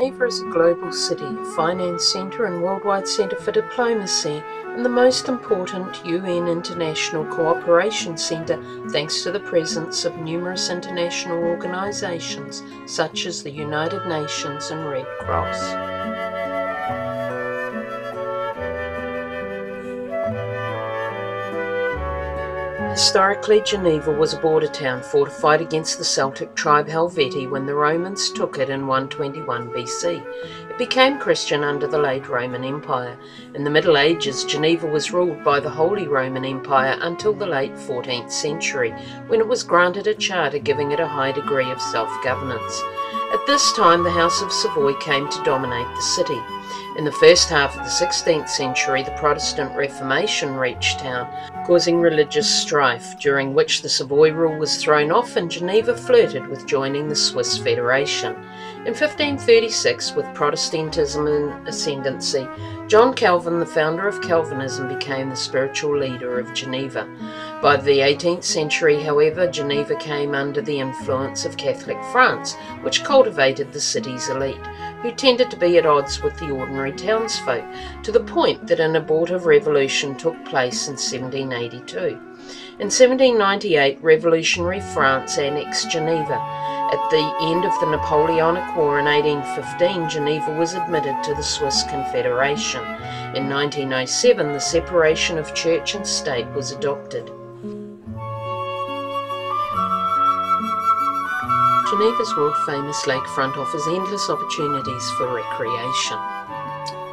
Geneva is a global city, a finance centre and worldwide centre for diplomacy, and the most important UN international cooperation centre thanks to the presence of numerous international organisations such as the United Nations and Red Cross. Historically, Geneva was a border town fortified against the Celtic tribe Helvetii when the Romans took it in 121 BC. It became Christian under the late Roman Empire. In the Middle Ages, Geneva was ruled by the Holy Roman Empire until the late 14th century, when it was granted a charter giving it a high degree of self-governance. At this time, the House of Savoy came to dominate the city. In the first half of the 16th century, the Protestant Reformation reached town, causing religious strife, during which the Savoy rule was thrown off and Geneva flirted with joining the Swiss Federation. In 1536, with Protestantism in ascendancy, John Calvin, the founder of Calvinism, became the spiritual leader of Geneva. By the 18th century, however, Geneva came under the influence of Catholic France, which cultivated the city's elite, who tended to be at odds with the ordinary townsfolk, to the point that an abortive revolution took place in 1782. In 1798, revolutionary France annexed Geneva. At the end of the Napoleonic War in 1815, Geneva was admitted to the Swiss Confederation. In 1907, the separation of church and state was adopted. Geneva's world-famous lakefront offers endless opportunities for recreation.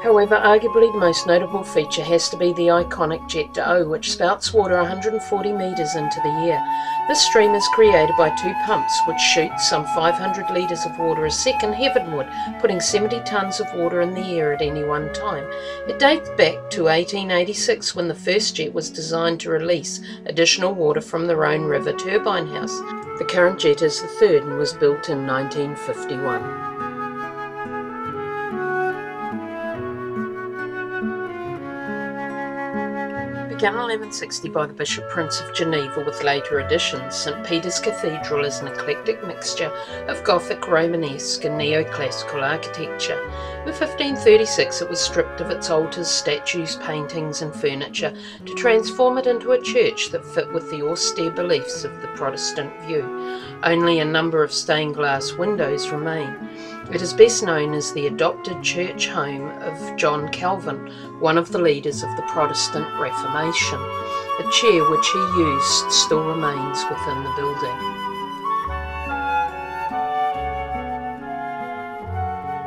However, arguably the most notable feature has to be the iconic Jet d'Eau, which spouts water 140 metres into the air. This stream is created by two pumps, which shoot some 500 litres of water a second heavenward, putting 70 tonnes of water in the air at any one time. It dates back to 1886, when the first jet was designed to release additional water from the Rhone River turbine house. The current jet is the third and was built in 1951. Begun in 1160 by the Bishop Prince of Geneva with later additions, St. Peter's Cathedral is an eclectic mixture of Gothic, Romanesque and neoclassical architecture. In 1536 it was stripped of its altars, statues, paintings and furniture to transform it into a church that fit with the austere beliefs of the Protestant view. Only a number of stained glass windows remain. It is best known as the adopted church home of John Calvin, one of the leaders of the Protestant Reformation. A chair which he used still remains within the building.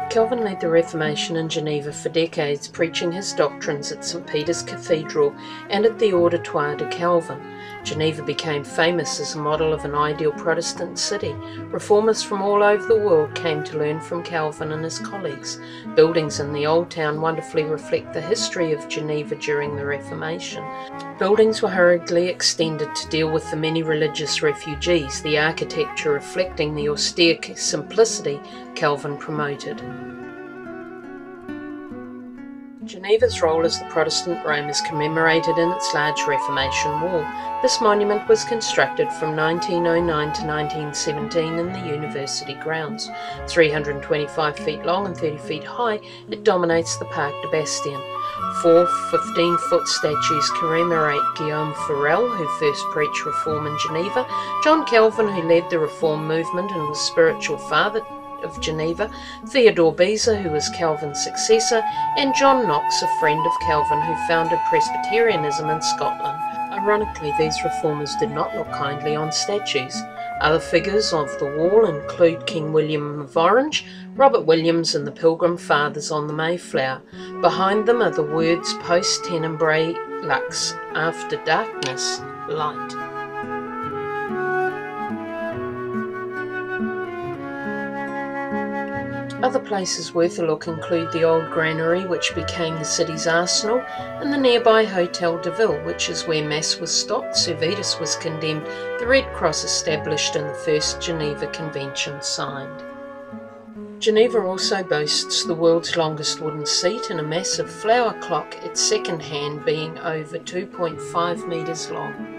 Calvin led the Reformation in Geneva for decades, preaching his doctrines at St. Peter's Cathedral and at the Auditoire de Calvin. Geneva became famous as a model of an ideal Protestant city. Reformers from all over the world came to learn from Calvin and his colleagues. Buildings in the Old Town wonderfully reflect the history of Geneva during the Reformation. Buildings were hurriedly extended to deal with the many religious refugees, the architecture reflecting the austere simplicity Calvin promoted. Geneva's role as the Protestant Rome is commemorated in its large Reformation wall. This monument was constructed from 1909 to 1917 in the university grounds. 325 feet long and 30 feet high, it dominates the Parc de Bastien. Four 15-foot statues commemorate Guillaume Farel, who first preached reform in Geneva, John Calvin, who led the reform movement and was spiritual father of Geneva, Theodore Beza, who was Calvin's successor, and John Knox, a friend of Calvin, who founded Presbyterianism in Scotland. Ironically, these reformers did not look kindly on statues. Other figures of the wall include King William of Orange, Robert Williams and the Pilgrim Fathers on the Mayflower. Behind them are the words Post Tenebrae Lux, after darkness, light. Other places worth a look include the old granary, which became the city's arsenal, and the nearby Hotel de Ville, which is where Mass was stopped, Servetus was condemned, the Red Cross established, and the first Geneva Convention signed. Geneva also boasts the world's longest wooden seat and a massive flower clock, its second hand being over 2.5 metres long.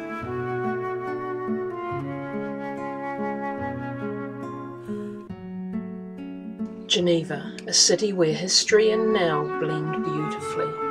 Geneva, a city where history and now blend beautifully.